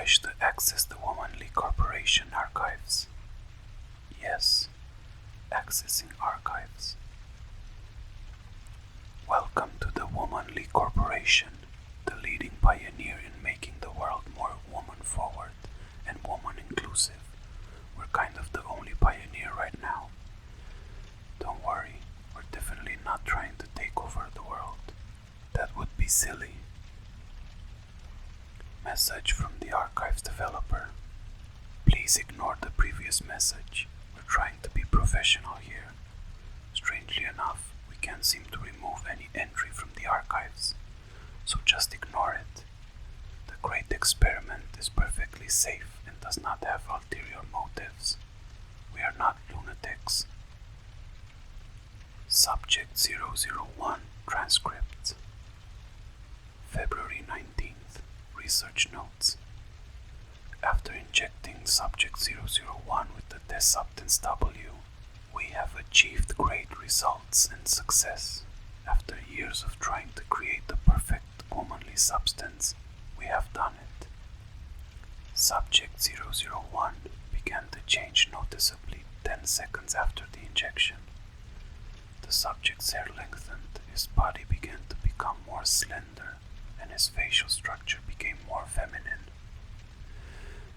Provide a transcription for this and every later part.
wish to access the Womanly Corporation archives? Yes, accessing archives. Welcome to the Womanly Corporation, the leading pioneer in making the world more woman-forward and woman-inclusive. We're kind of the only pioneer right now. Don't worry, we're definitely not trying to take over the world. That would be silly. Message from the archives developer. Please ignore the previous message. We're trying to be professional here. Strangely enough, we can't seem to remove any entry from the archives, so just ignore it. The great experiment is perfectly safe and does not have ulterior motives. We are not lunatics. Subject 001 transcript. February 19th. Research notes. After injecting subject 001 with the test substance W, we have achieved great results and success. After years of trying to create the perfect womanly substance, we have done it. Subject 001 began to change noticeably 10 seconds after the injection. The subject's hair lengthened, his body began to become more slender, and his facial structure became more feminine.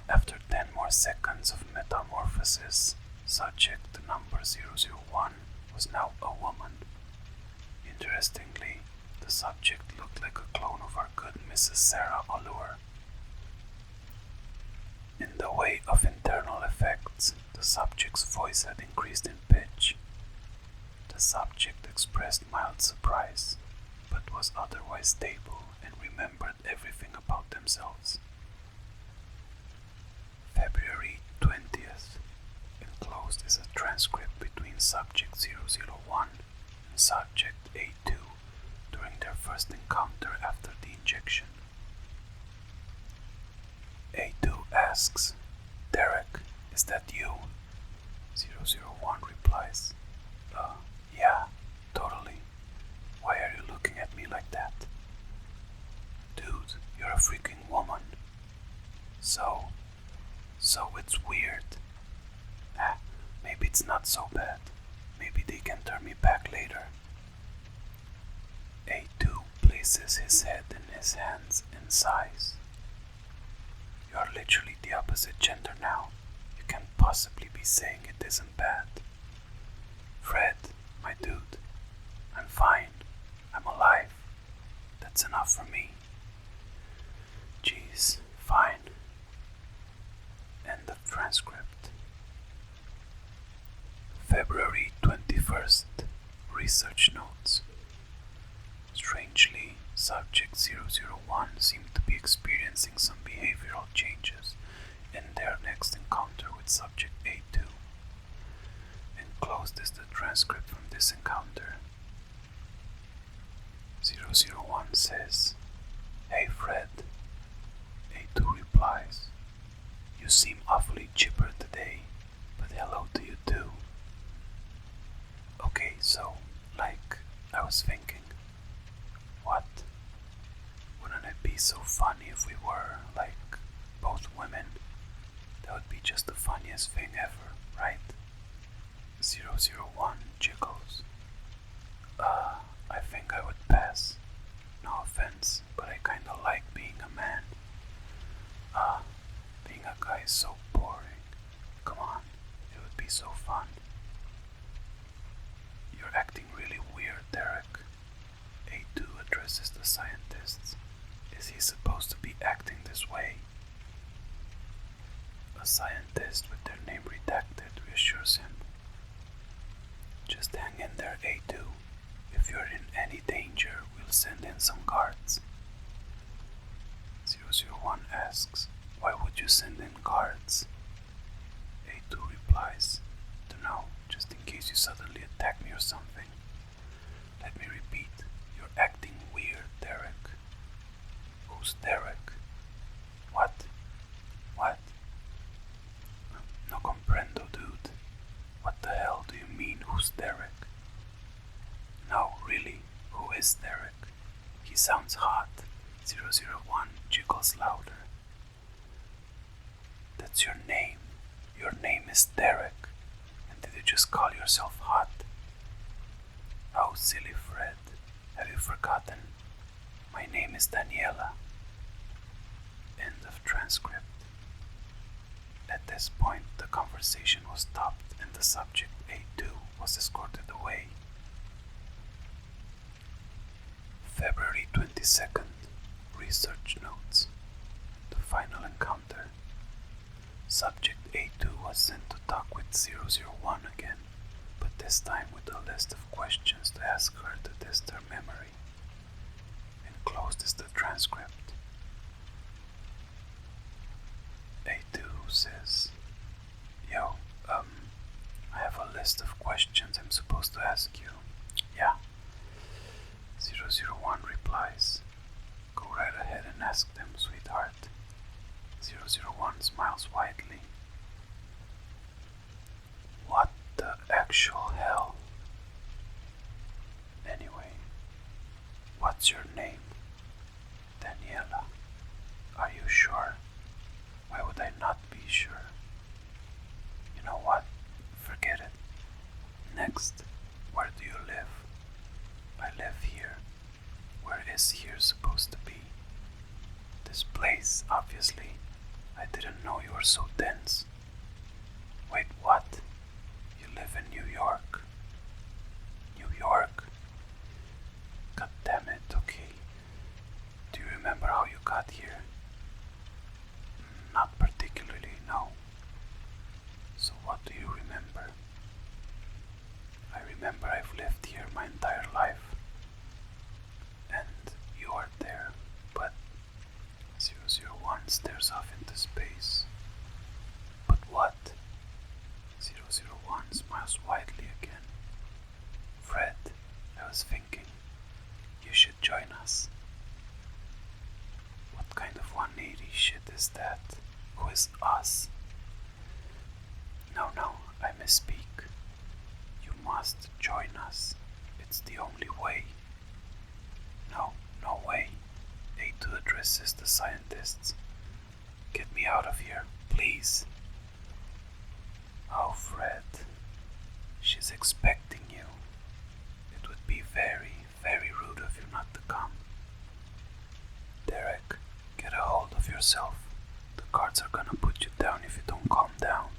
After 10 more seconds of metamorphosis, subject number 001 was now a woman. Interestingly, the subject looked like a clone of our good Mrs. Sarah Allure. In the way of internal effects, the subject's voice had increased in pitch. The subject expressed mild surprise, but was otherwise stable and remembered everything about themselves. February 20th. Enclosed is a transcript between subject 001 and subject A2 during their first encounter after the injection. A2 asks, "Derek, is that you?" 001 replies, "Yeah, totally. Why are you looking at me like that?" "Dude, you're a freaking woman." So it's weird. Maybe it's not so bad. Maybe they can turn me back later." A2 places his head in his hands and sighs. "You are literally the opposite gender now. You can't possibly be saying it isn't bad." "Fred, my dude, I'm fine. I'm alive. That's enough for me." "Geez, fine." End of transcript. February 21st. Research notes. Strangely, subject 001 seemed to be experiencing some behavioral changes in their next encounter with subject A2. Enclosed is the transcript from this encounter. 001 says, "Hey Fred." A2 replies, "You seem awfully chipper today, but hello to you too." Okay, so, I was thinking, what? Wouldn't it be so funny if we were, both women? That would be just the funniest thing ever, right? 001 jiggles. I think I would pass. No offense, but I kinda like being a man. Being a guy is so boring. Come on, it would be so fun. "You're acting really weird, Derek." A2 addresses the scientists. Is he supposed to be acting this way? A scientist with their name redacted reassures him. "Just hang in there, A2. If you're in any danger, we'll send in some guards." 001 asks, "Why would you send in guards?" A2 replies, "Dunno, just in case you suddenly attack me or something." "Let me repeat, you're acting weird, Derek." "Who's Derek?" What? "No comprendo, dude. What the hell do you mean, who's Derek?" "No, really, who is Derek? He sounds hot." 001 jiggles louder. That's your name. Your name is Derek. And did you just call yourself Hot? Oh, silly Fred. Have you forgotten? My name is Daniela. End of transcript. At this point, the conversation was stopped and the subject A2 was escorted away. February 22nd. Research notes. The final encounter. Subject A2 was sent to talk with 001 again, but this time with a list of questions to ask her to test her memory. Enclosed is the transcript. A2 says, Yo, I have a list of questions I'm supposed to ask you. Yeah. 001 replies, Go right ahead and ask them, sweetheart. 001 smiles widely. What the actual hell? Anyway, what's your name? Daniela. Are you sure? Why would I not be sure? You know what? Forget it. Next, where do you live? I live here. Where is here supposed to be? This place, obviously. I didn't know you were so dense. Wait, what? You live in New York? New York? God damn it, okay. Do you remember how you got here? Not particularly, no. So what do you remember? I remember I've lived here my entire life. And you are there, but 001 stares off into space. But what? 001 smiles widely again. Fred, I was thinking, you should join us. What kind of 180 shit is that? Who is us? No, I misspeak. You must join us. It's the only way. No way. A2 addresses the scientists. Get me out of here, please. Oh, Fred. She's expecting you. It would be very, very rude of you not to come. Derek, get a hold of yourself. The guards are gonna put you down if you don't calm down.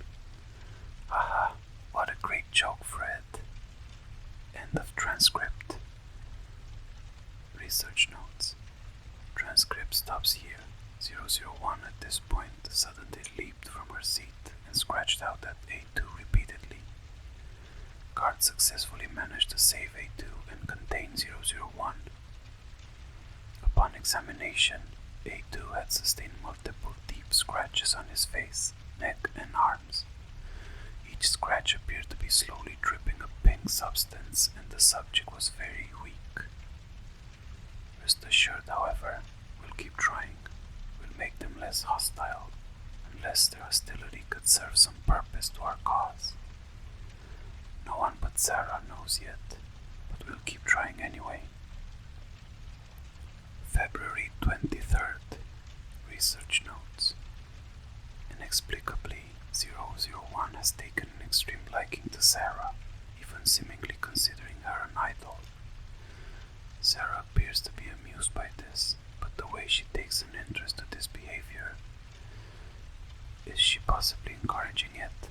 Haha, what a great joke, Fred. End of transcript. Research notes. Transcript stops here. 001 at this point suddenly leaped from her seat and scratched out at A2 repeatedly. Guards successfully managed to save A2 and contain 001. Upon examination, A2 had sustained multiple deep scratches on his face, neck, and arms. Each scratch appeared to be slowly dripping a pink substance, and the subject was very weak. Rest assured, however, we'll keep trying. We'll make them less hostile, unless their hostility could serve some purpose to our cause. No one but Sarah knows yet, but we'll keep trying anyway. February 23rd. Research notes. Inexplicably, 001 has taken an extreme liking to Sarah, even seemingly considering her an idol. Sarah appears to be amused by this, but the way she takes an interest to this behavior, is she possibly encouraging it?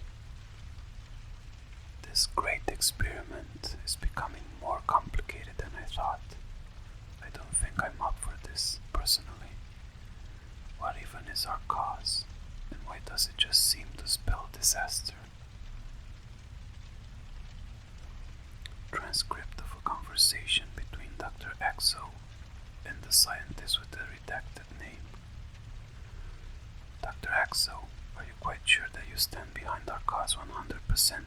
This great experiment is becoming more complicated than I thought. I don't think I'm up for this, personally. What even is our cause, and why does it just seem to spell disaster? Transcript of a conversation between Dr. Exo and the scientist with the redacted name. Dr. Exo, are you quite sure that you stand behind our cause 100%?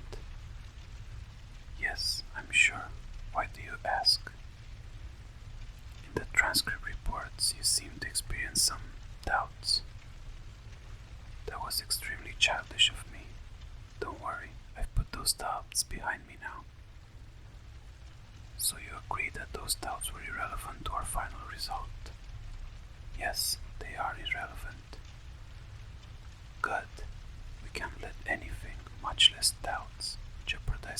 Yes, I'm sure. Why do you ask? In the transcript reports, you seem to experience some doubts. That was extremely childish of me. Don't worry, I've put those doubts behind me now. So you agree that those doubts were irrelevant to our final result? Yes, they are irrelevant. Good. we can't let anything, much less doubts, jeopardize